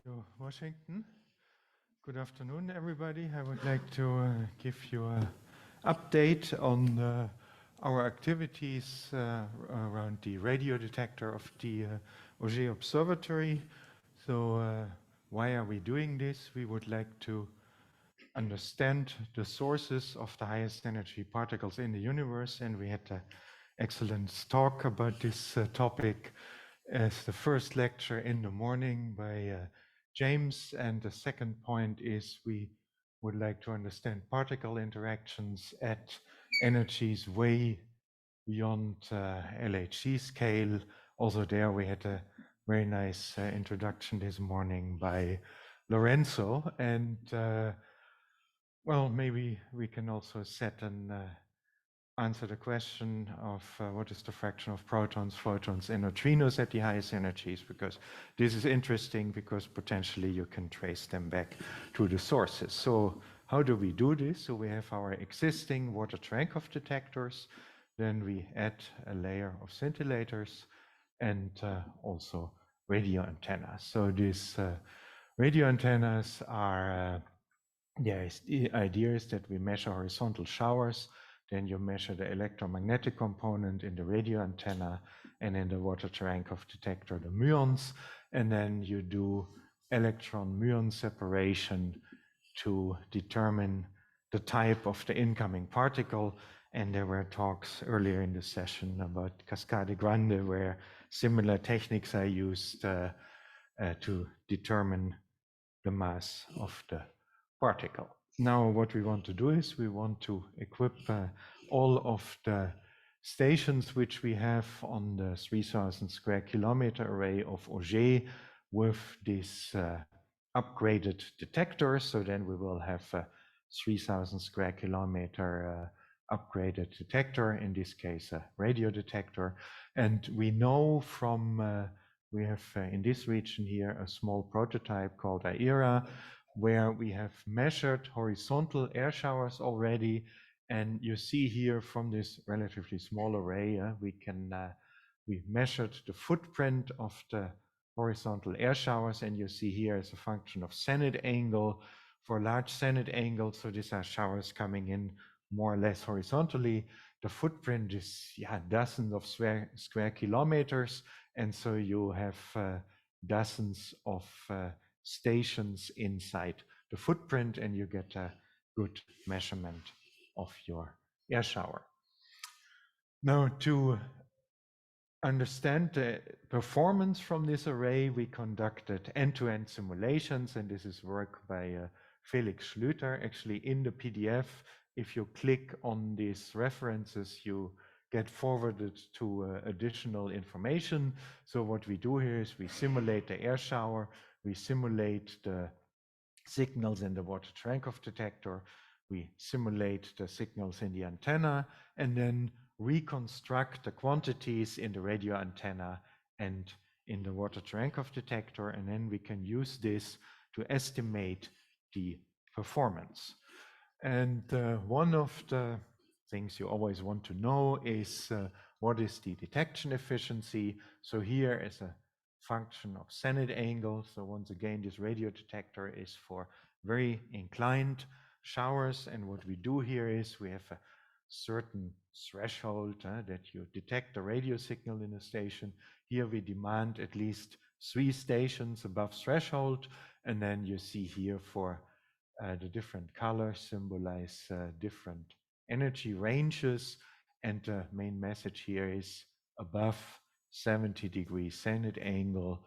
to Washington. Good afternoon, everybody. I would like to give you an update on our activities around the radio detector of the Auger Observatory. So why are we doing this? We would like to understand the sources of the highest energy particles in the universe, and we had an excellent talk about this topic as the first lecture in the morning by James. And the second point is we would like to understand particle interactions at energies way beyond LHC scale. Also there we had a very nice introduction this morning by Lorenzo. And well, maybe we can also set an answer the question of what is the fraction of protons, photons, and neutrinos at the highest energies, because this is interesting because potentially you can trace them back to the sources. So how do we do this? So we have our existing water Cherenkov detectors, then we add a layer of scintillators and also radio antennas. So these radio antennas are the idea is that we measure horizontal showers, then you measure the electromagnetic component in the radio antenna, and in the water Cherenkov detector, the muons, and then you do electron-muon separation to determine the type of the incoming particle. And there were talks earlier in the session about Cascade Grande, where similar techniques are used to determine the mass of the particle. Now what we want to do is we want to equip all of the stations which we have on the 3000 square kilometer array of Auger with this upgraded detector. So then we will have a 3000 square kilometer upgraded detector, in this case a radio detector. And we know from we have in this region here a small prototype called AERA, where we have measured horizontal air showers already. And you see here from this relatively small array, we measured the footprint of the horizontal air showers, and you see here as a function of zenith angle. For large zenith angles, so these are showers coming in more or less horizontally, the footprint is dozens of square kilometers, and so you have dozens of stations inside the footprint, and you get a good measurement of your air shower. Now, to understand the performance from this array, we conducted end-to-end simulations, and this is work by Felix Schlüter. Actually, in the PDF, if you click on these references, you get forwarded to additional information. So what we do here is we simulate the air shower, we simulate the signals in the water Cherenkov detector, we simulate the signals in the antenna, and then reconstruct the quantities in the radio antenna and in the water Cherenkov detector, and then we can use this to estimate the performance. And one of the things you always want to know is what is the detection efficiency. So here is a function of zenith angle. So once again, this radio detector is for very inclined showers. And what we do here is we have a certain threshold that you detect the radio signal in a station. Here we demand at least 3 stations above threshold. And then you see here for the different colors symbolize different energy ranges. And the main message here is above 70 degrees zenith angle,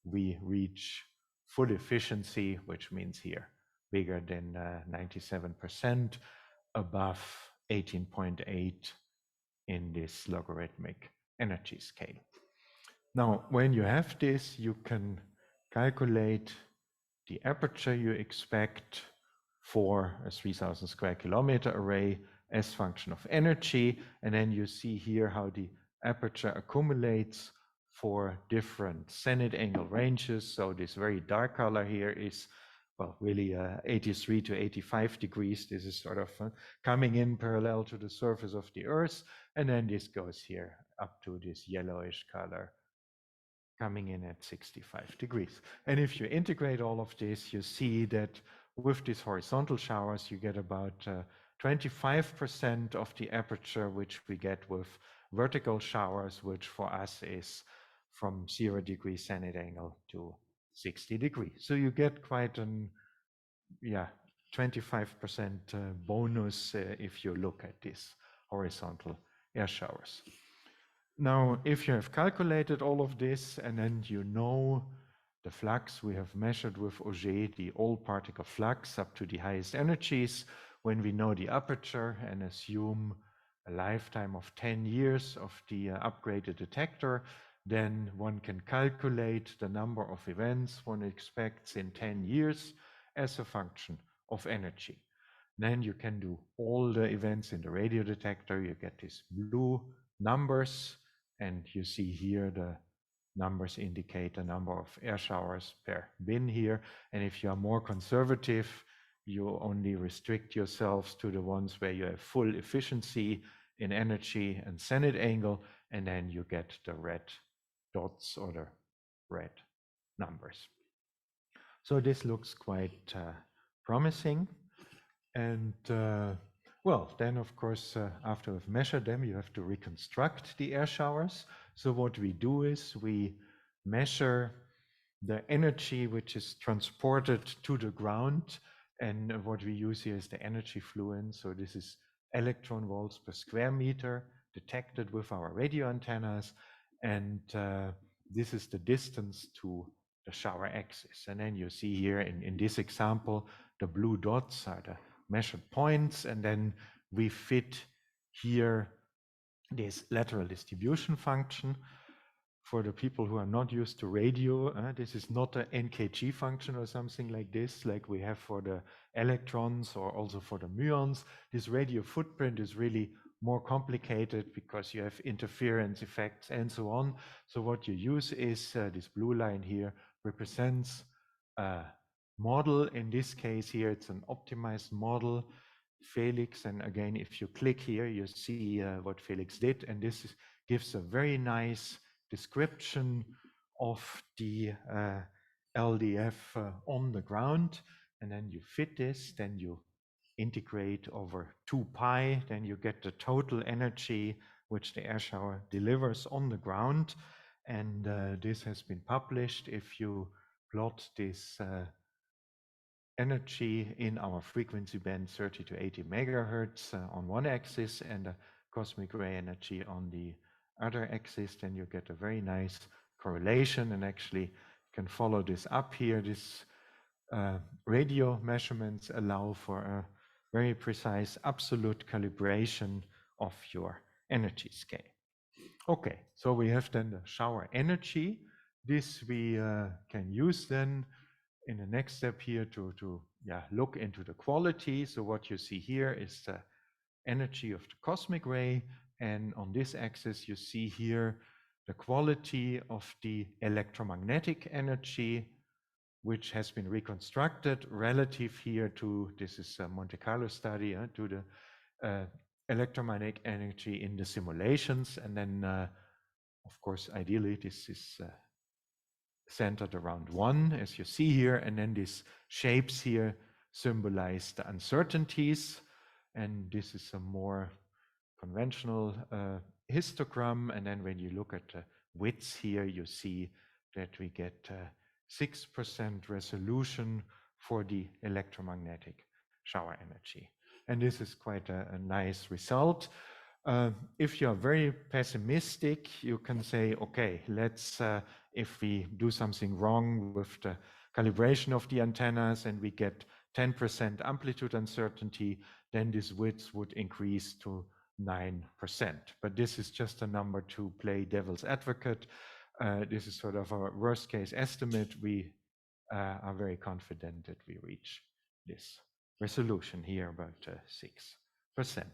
we reach full efficiency, which means here bigger than 97%, above 18.8 in this logarithmic energy scale. Now, when you have this, you can calculate the aperture you expect for a 3000 square kilometer array as function of energy. And then you see here how the aperture accumulates for different zenith angle ranges. So this very dark color here is, well, really 83 to 85 degrees. This is sort of coming in parallel to the surface of the Earth. And then this goes here up to this yellowish color, coming in at 65 degrees. And if you integrate all of this, you see that with these horizontal showers, you get about 25% of the aperture, which we get with vertical showers, which for us is from 0 degrees zenith angle to 60 degrees. So you get quite an, 25% bonus if you look at these horizontal air showers. Now, if you have calculated all of this and then you know the flux we have measured with Auger, the all particle flux up to the highest energies, when we know the aperture and assume a lifetime of 10 years of the upgraded detector, then one can calculate the number of events one expects in 10 years as a function of energy. Then you can do all the events in the radio detector. You get these blue numbers, and you see here the numbers indicate the number of air showers per bin here. And if you are more conservative, you only restrict yourselves to the ones where you have full efficiency in energy and zenith angle, and then you get the red dots or the red numbers. So this looks quite promising. And well, then of course, after we've measured them, you have to reconstruct the air showers. So what we do is we measure the energy which is transported to the ground. And what we use here is the energy fluence. So this is electron volts per square meter detected with our radio antennas. And this is the distance to the shower axis. And then you see here in this example, the blue dots are the measured points, and then we fit here this lateral distribution function. For the people who are not used to radio, this is not a NKG function or something like this, like we have for the electrons or also for the muons. This radio footprint is really more complicated because you have interference effects and so on. So what you use is this blue line here represents a model. In this case here, it's an optimized model, Felix. And again, if you click here, you see what Felix did. And this gives a very nice description of the LDF on the ground. And then you fit this, then you integrate over 2 pi, then you get the total energy which the air shower delivers on the ground. And this has been published. If you plot this energy in our frequency band 30 to 80 megahertz on one axis and the cosmic ray energy on the other axis, then you get a very nice correlation, and actually can follow this up here. This radio measurements allow for a very precise absolute calibration of your energy scale. Okay, so we have then the shower energy. This we can use then in the next step here to look into the quality. So what you see here is the energy of the cosmic ray, and on this axis you see here the quality of the electromagnetic energy, which has been reconstructed relative here to, this is a Monte Carlo study, to the electromagnetic energy in the simulations. And then, of course, ideally this is centered around 1, as you see here, and then these shapes here symbolize the uncertainties, and this is a more conventional histogram. And then when you look at the widths here, you see that we get 6% resolution for the electromagnetic shower energy. And this is quite a nice result. If you're very pessimistic, you can say, okay, let's, if we do something wrong with the calibration of the antennas and we get 10% amplitude uncertainty, then this width would increase to 9%. But this is just a number to play devil's advocate. This is sort of a worst case estimate. We are very confident that we reach this resolution here, about 6%.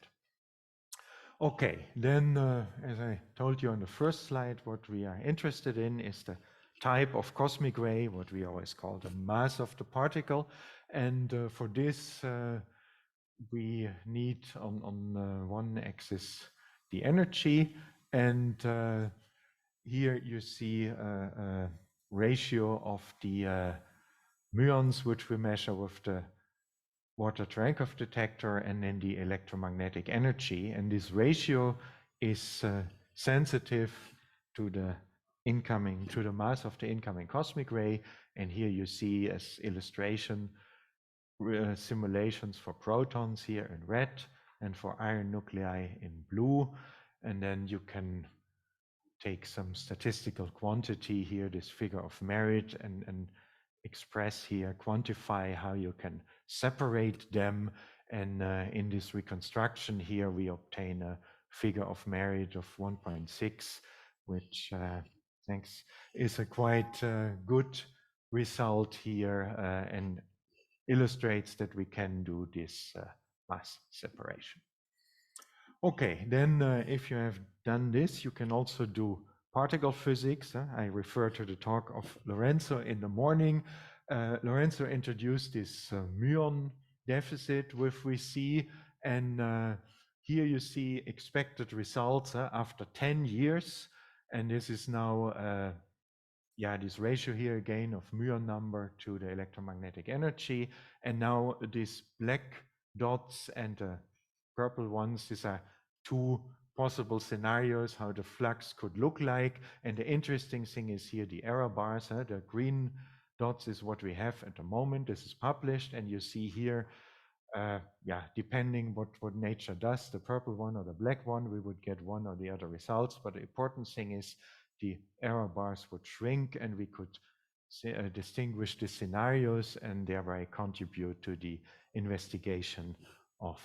Okay, then as I told you on the first slide, what we are interested in is the type of cosmic ray, what we always call the mass of the particle. And for this, we need on one axis the energy, and here you see a ratio of the muons, which we measure with the water Cherenkov detector, and then the electromagnetic energy. And this ratio is sensitive to the mass of the incoming cosmic ray. And here you see as illustration simulations for protons here in red and for iron nuclei in blue. And then you can take some statistical quantity here, this figure of merit, and express here, quantify how you can separate them. And in this reconstruction here, we obtain a figure of merit of 1.6, which, thanks, is a quite good result here and illustrates that we can do this mass separation. Okay, then if you have done this, you can also do particle physics. I refer to the talk of Lorenzo in the morning. Lorenzo introduced this muon deficit which we see, and here you see expected results after 10 years. And this is now, this ratio here again of muon number to the electromagnetic energy. And now these black dots and purple ones, these are two possible scenarios how the flux could look like. And the interesting thing is here the error bars. The green dots is what we have at the moment. This is published, and you see here, depending what nature does, the purple one or the black one, we would get one or the other results. But the important thing is the error bars would shrink, and we could distinguish the scenarios and thereby contribute to the investigation of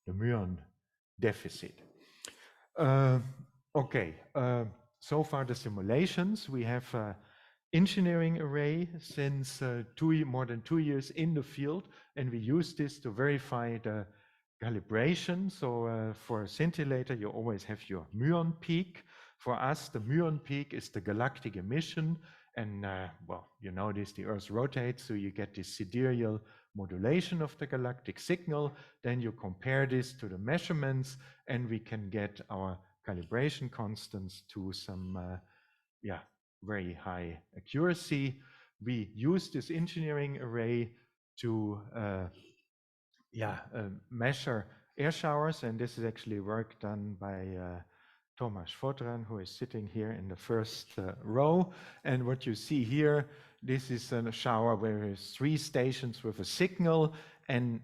the muon deficit. So far the simulations. We have engineering array since more than 2 years in the field, and we use this to verify the calibration. So for a scintillator, you always have your muon peak. For us, the muon peak is the galactic emission, and you know this, the Earth rotates, so you get this sidereal modulation of the galactic signal. Then you compare this to the measurements, and we can get our calibration constants to some very high accuracy. We use this engineering array to measure air showers, and this is actually work done by Thomas Fodran, who is sitting here in the first row. And what you see here, this is a shower where there's 3 stations with a signal, and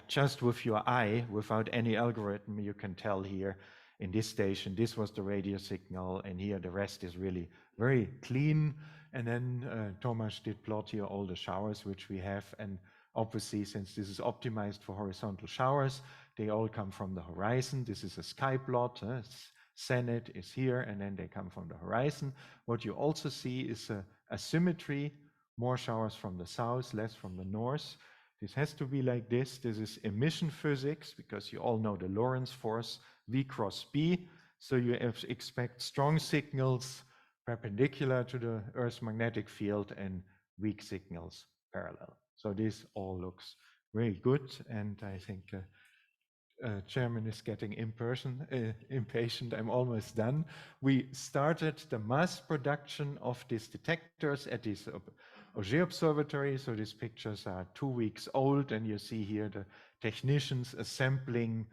just with your eye, without any algorithm, you can tell here in this station, this was the radio signal, and here the rest is really very clean. And then Thomas did plot here all the showers which we have, and obviously, since this is optimized for horizontal showers, they all come from the horizon. This is a sky plot. Zenith is here, and then they come from the horizon. What you also see is a asymmetry, more showers from the south, less from the north. This has to be like this. This is emission physics, because you all know the Lorentz force, V cross B. So you expect strong signals perpendicular to the Earth's magnetic field and weak signals parallel. So this all looks very good, and I think Chairman is getting impatient. I'm almost done. We started the mass production of these detectors at this Auger Observatory. So these pictures are 2 weeks old, and you see here the technicians assembling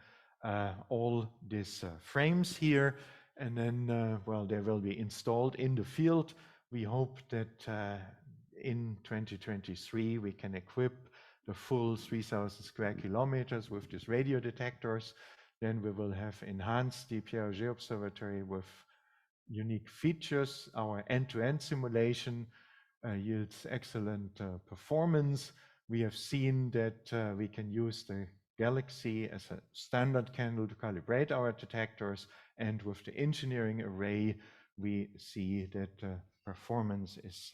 all these frames here, and then they will be installed in the field. We hope that in 2023 we can equip the full 3,000 square kilometers with these radio detectors. Then we will have enhanced the Pierre Auger Observatory with unique features. Our end-to-end simulation yields excellent performance. We have seen that we can use the galaxy as a standard candle to calibrate our detectors, and with the engineering array, we see that performance is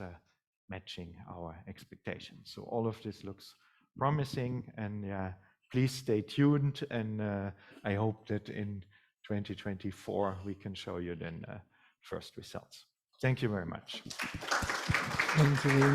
matching our expectations. So all of this looks promising, and please stay tuned, and I hope that in 2024 we can show you then first results. Thank you very much. Thank you.